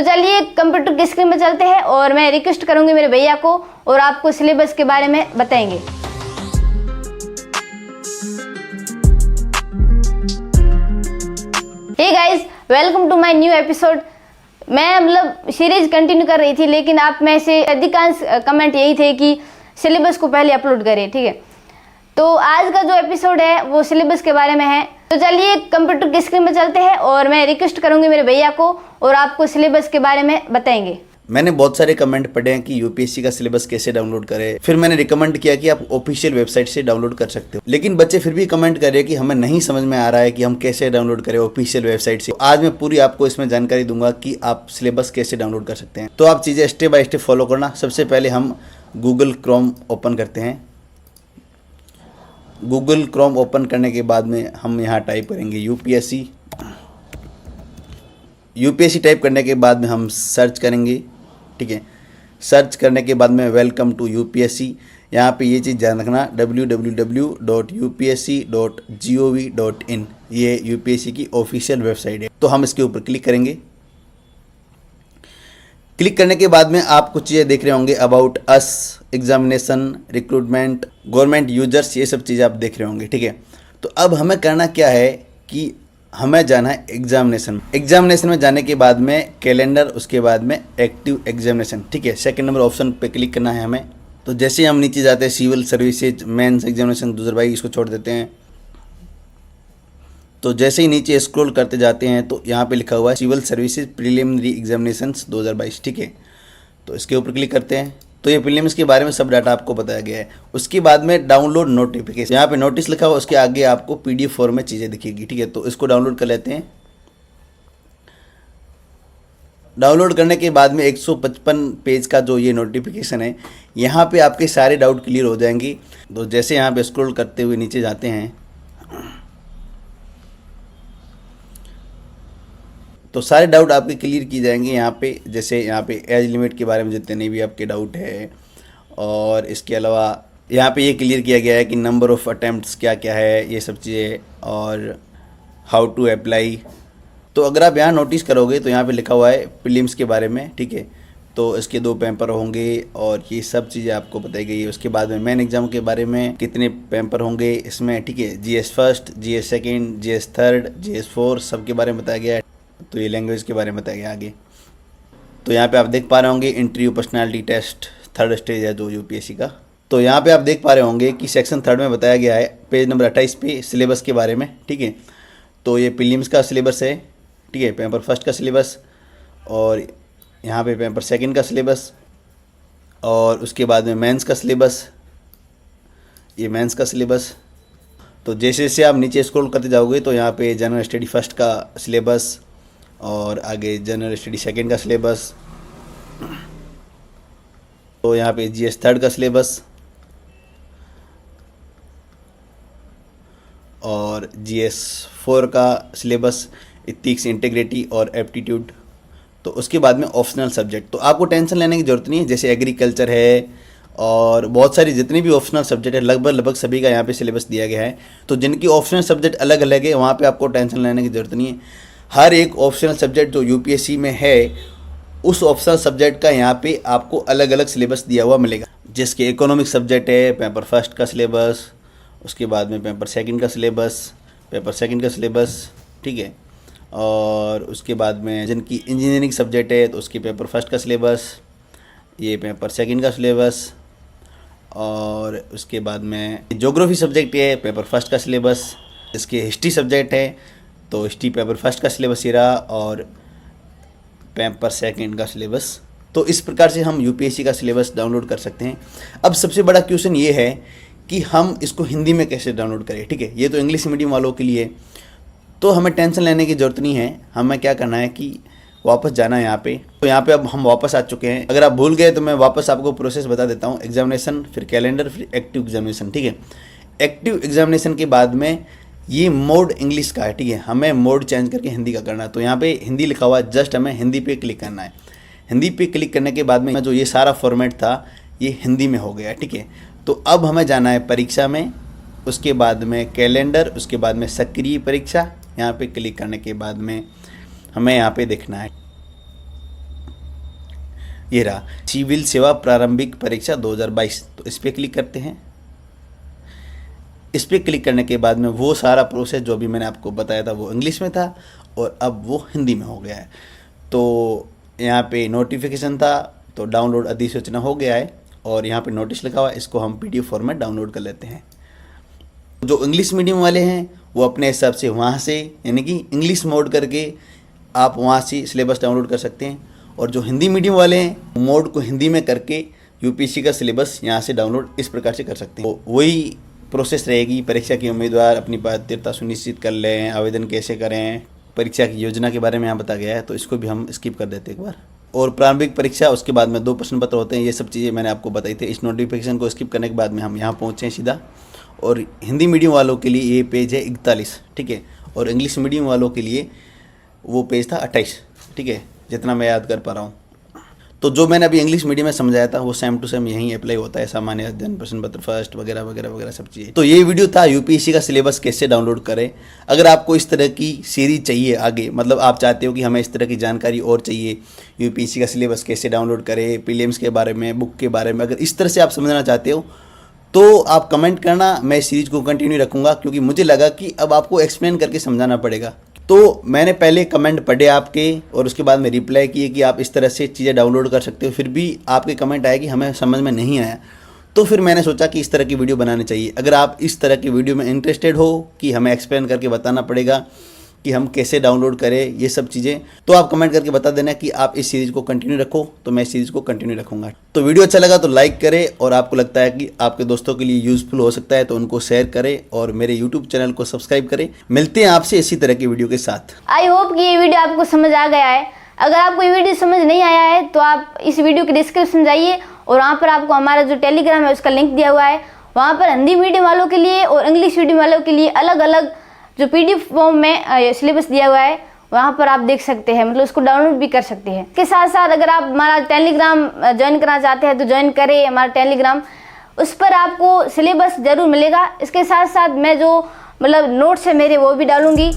तो चलिए कंप्यूटर की स्क्रीन पर चलते हैं और मैं रिक्वेस्ट करूंगी मेरे भैया को और आपको सिलेबस के बारे में बताएंगे। Hey guys, welcome to my new episode. मैं सीरीज कंटिन्यू कर रही थी, लेकिन आप में से अधिकांश कमेंट यही थे कि सिलेबस को पहले अपलोड करें, ठीक है। तो आज का जो एपिसोड है वो सिलेबस के बारे में है। तो चलिए कंप्यूटर की स्क्रीन पर चलते हैं और मैं रिक्वेस्ट करूंगी मेरे भैया को और आपको सिलेबस के बारे में बताएंगे। मैंने बहुत सारे कमेंट पढ़े हैं कि यूपीएससी का सिलेबस कैसे डाउनलोड करें। फिर मैंने रिकमेंड किया कि आप ऑफिशियल वेबसाइट से डाउनलोड कर सकते हो, लेकिन बच्चे फिर भी कमेंट कर रहे हैं कि हमें नहीं समझ में आ रहा है कि हम कैसे डाउनलोड करें ऑफिशियल वेबसाइट से। आज मैं पूरी आपको इसमें जानकारी दूंगा कि आप सिलेबस कैसे डाउनलोड कर सकते हैं। तो आप चीज़ें स्टेप बाय स्टेप फॉलो करना। सबसे पहले हम गूगल क्रोम ओपन करते हैं। गूगल क्रोम ओपन करने के बाद में हम यहाँ टाइप करेंगे यूपीएससी। टाइप करने के बाद में हम सर्च करेंगे, ठीक है। सर्च करने के बाद में वेलकम टू यूपीएससी। यहाँ पे ये चीज़ ध्यान रखना, www.upsc.gov.in ये यूपीएससी की ऑफिशियल वेबसाइट है। तो हम इसके ऊपर क्लिक करेंगे। क्लिक करने के बाद में आप कुछ चीज़ें देख रहे होंगे, about us, examination, recruitment, government users, ये सब चीज़ें आप देख रहे होंगे, ठीक है। तो अब हमें करना क्या है कि हमें जाना है एग्जामिनेशन में जाने के बाद में कैलेंडर, उसके बाद में एक्टिव एग्जामिनेशन, ठीक है। सेकंड नंबर ऑप्शन पे क्लिक करना है हमें। तो जैसे हम नीचे जाते हैं सिविल सर्विसेज मेंस एग्जामिनेशन 2022, इसको छोड़ देते हैं। तो जैसे ही नीचे स्क्रॉल करते जाते हैं तो यहाँ पे लिखा हुआ है सिविल सर्विसेज प्रीलिमिनरी एग्जामिनेशंस 2022, ठीक है। तो इसके ऊपर क्लिक करते हैं। तो ये प्रीलिम्स के बारे में सब डाटा आपको बताया गया है। उसके बाद में डाउनलोड नोटिफिकेशन, यहाँ पे नोटिस लिखा हुआ, उसके आगे आपको पीडीएफ फॉर्म में चीज़ें दिखेगी, ठीक है। तो इसको डाउनलोड कर लेते हैं। डाउनलोड करने के बाद में 155 पेज का जो ये नोटिफिकेशन है, यहाँ पे आपके सारे डाउट क्लियर हो जाएंगे। तो जैसे यहाँ पे स्क्रॉल करते हुए नीचे जाते हैं तो सारे डाउट आपके क्लियर की जाएंगे यहाँ पे। जैसे यहाँ पे एज लिमिट के बारे में जितने भी आपके डाउट है, और इसके अलावा यहाँ पे ये क्लियर किया गया है कि नंबर ऑफ़ अटैम्प्ट्स क्या क्या है, ये सब चीज़ें, और हाउ टू अप्लाई। तो अगर आप यहाँ नोटिस करोगे तो यहाँ पे लिखा हुआ है प्रीलिम्स के बारे में, ठीक है। तो इसके 2 पेपर होंगे और ये सब चीज़ें आपको बताई गई है। उसके बाद में मेन एग्जाम के बारे में कितने पेपर होंगे इसमें, ठीक है। GS first, GS second, GS third, GS fourth, सब के बारे में बताया गया है। तो ये लैंग्वेज के बारे में बताया गया आगे। तो यहाँ पे आप देख पा रहे होंगे interview personality test 3rd stage है जो यूपीएससी का। तो यहाँ पे आप देख पा रहे होंगे कि सेक्शन 3 में बताया गया है पेज नंबर 28 पे सिलेबस के बारे में, ठीक है। तो ये प्रीलिम्स का सिलेबस है, ठीक है, पेपर फर्स्ट का सिलेबस, और यहाँ पे पेपर सेकंड का सिलेबस, और उसके बाद में मेंस का सिलेबस, ये मेंस का सिलेबस। तो जैसे जैसे आप नीचे स्क्रॉल करते जाओगे तो यहाँ पे जनरल स्टडी फर्स्ट का सिलेबस, और आगे जनरल स्टडी सेकंड का सिलेबस, तो यहाँ पे जीएस थर्ड का सिलेबस, और जीएस 4 का सिलेबस, इथिक्स, इंटीग्रिटी और एप्टीट्यूड। तो उसके बाद में ऑप्शनल सब्जेक्ट। तो आपको टेंशन लेने की ज़रूरत नहीं है। जैसे एग्रीकल्चर है और बहुत सारी जितनी भी ऑप्शनल सब्जेक्ट है, लगभग सभी का यहाँ पे सिलेबस दिया गया है। तो जिनकी ऑप्शनल सब्जेक्ट अलग अलग है, वहाँ पे आपको टेंशन लेने की ज़रूरत नहीं है। हर एक ऑप्शनल सब्जेक्ट जो यूपीएससी में है, उस ऑप्शनल सब्जेक्ट का यहाँ पे आपको अलग अलग सिलेबस दिया हुआ मिलेगा। जिसके इकोनॉमिक सब्जेक्ट है, पेपर फर्स्ट का सिलेबस, उसके बाद में पेपर सेकंड का सिलेबस, ठीक है। और उसके बाद में जिनकी इंजीनियरिंग सब्जेक्ट है तो उसके पेपर फर्स्ट का सिलेबस, ये पेपर सेकंड का सिलेबस, और उसके बाद में ज्योग्राफी सब्जेक्ट है, पेपर फर्स्ट का सिलेबस। इसके हिस्ट्री सब्जेक्ट है तो हिस्ट्री पेपर फर्स्ट का सिलेबस ये रहा, और पेपर सेकंड का सिलेबस। तो इस प्रकार से हम यूपीएससी का सिलेबस डाउनलोड कर सकते हैं। अब सबसे बड़ा क्वेश्चन ये है कि हम इसको हिंदी में कैसे डाउनलोड करें, ठीक है। ये तो इंग्लिश मीडियम वालों के लिए, तो हमें टेंशन लेने की ज़रूरत नहीं है। हमें क्या करना है कि वापस जाना है यहाँ पे। तो यहाँ पे अब हम वापस आ चुके हैं। अगर आप भूल गए तो मैं वापस आपको प्रोसेस बता देता हूँ। एग्जामिनेशन, फिर कैलेंडर, फिर एक्टिव एग्जामिनेशन, ठीक है। एक्टिव एग्जामिनेशन के बाद में ये मोड इंग्लिश का है, ठीक है। हमें मोड चेंज करके हिंदी का करना है। तो यहाँ पे हिंदी लिखा हुआ है, जस्ट हमें हिंदी पे क्लिक करना है। हिंदी पे क्लिक करने के बाद में जो ये सारा फॉर्मेट था ये हिंदी में हो गया, ठीक है। तो अब हमें जाना है परीक्षा में, उसके बाद में कैलेंडर, उसके बाद में सक्रिय परीक्षा। यहाँ पे क्लिक करने के बाद में हमें यहाँ पे देखना है ये रहा सिविल सेवा प्रारंभिक परीक्षा 2022। तो इस पर क्लिक करते हैं। इस पर क्लिक करने के बाद में वो सारा प्रोसेस जो भी मैंने आपको बताया था वो इंग्लिश में था और अब वो हिंदी में हो गया है। तो यहाँ पे नोटिफिकेशन था तो डाउनलोड अधिसूचना हो गया है और यहाँ पे नोटिस लिखा हुआ है, इसको हम PDF फॉर्मेट डाउनलोड कर लेते हैं। जो इंग्लिश मीडियम वाले हैं वो अपने हिसाब से वहाँ से यानी कि इंग्लिश मोड करके आप वहाँ से सिलेबस डाउनलोड कर सकते हैं और जो हिंदी मीडियम वाले हैं मोड को हिंदी में करके UPSC का सिलेबस यहाँ से डाउनलोड इस प्रकार से कर सकते हैं। तो वही प्रोसेस रहेगी। परीक्षा के उम्मीदवार अपनी पात्रता सुनिश्चित कर लें, आवेदन कैसे करें, परीक्षा की योजना के बारे में यहाँ बताया गया है, तो इसको भी हम स्किप कर देते हैं एक बार। और प्रारंभिक परीक्षा, उसके बाद में 2 प्रश्न पत्र होते हैं, ये सब चीज़ें मैंने आपको बताई थी। इस नोटिफिकेशन को स्किप करने के बाद में हम यहाँ पहुँचे हैं सीधा। और हिंदी मीडियम वालों के लिए ये पेज है 41, ठीक है, और इंग्लिश मीडियम वालों के लिए वो पेज था 28, ठीक है, जितना मैं याद कर पा रहा हूँ। तो जो मैंने अभी इंग्लिश मीडियम में समझाया था वो सेम टू सेम यहीं अप्लाई होता है, सामान्य अध्ययन प्रश्न पत्र फर्स्ट वगैरह वगैरह वगैरह सब चीज़ें। तो ये वीडियो था UPSC का सिलेबस कैसे डाउनलोड करें। अगर आपको इस तरह की सीरीज चाहिए आगे, मतलब आप चाहते हो कि हमें इस तरह की जानकारी और चाहिए, UPSC का सिलेबस कैसे डाउनलोड करें, प्रीलिम्स के बारे में, बुक के बारे में, अगर इस तरह से आप समझना चाहते हो तो आप कमेंट करना, मैं इस सीरीज को कंटिन्यू रखूँगा, क्योंकि मुझे लगा कि अब आपको एक्सप्लेन करके समझाना पड़ेगा। तो मैंने पहले कमेंट पढ़े आपके और उसके बाद में रिप्लाई किए कि आप इस तरह से चीज़ें डाउनलोड कर सकते हो, फिर भी आपके कमेंट आए कि हमें समझ में नहीं आया। तो फिर मैंने सोचा कि इस तरह की वीडियो बनानी चाहिए। अगर आप इस तरह की वीडियो में इंटरेस्टेड हो कि हमें एक्सप्लेन करके बताना पड़ेगा कि हम कैसे डाउनलोड करें ये सब चीज़ें, तो आप कमेंट करके बता देना कि आप इस सीरीज़ को कंटिन्यू रखो, तो मैं इस सीरीज़ को कंटिन्यू रखूँगा। तो वीडियो अच्छा लगा तो लाइक करें और आपको लगता है कि आपके दोस्तों के लिए यूज़फुल हो सकता है तो उनको शेयर करें और मेरे YouTube चैनल को सब्सक्राइब करें। मिलते हैं आपसे इसी तरह की वीडियो के साथ। आई होप कि ये वीडियो आपको समझ आ गया है। अगर आपको ये वीडियो समझ नहीं आया है तो आप इस वीडियो के डिस्क्रिप्शन जाइए और वहाँ पर आपको हमारा जो टेलीग्राम है उसका लिंक दिया हुआ है। वहाँ पर हिंदी मीडियम वालों के लिए और इंग्लिश मीडियम वालों के लिए अलग अलग जो PDF फॉर्म में सिलेबस दिया हुआ है वहाँ पर आप देख सकते हैं, मतलब उसको डाउनलोड भी कर सकते हैं। इसके साथ साथ अगर आप हमारा टेलीग्राम ज्वाइन करना चाहते हैं तो ज्वाइन करें हमारा टेलीग्राम, उस पर आपको सिलेबस जरूर मिलेगा। इसके साथ साथ मैं जो मतलब नोट्स है मेरे वो भी डालूंगी।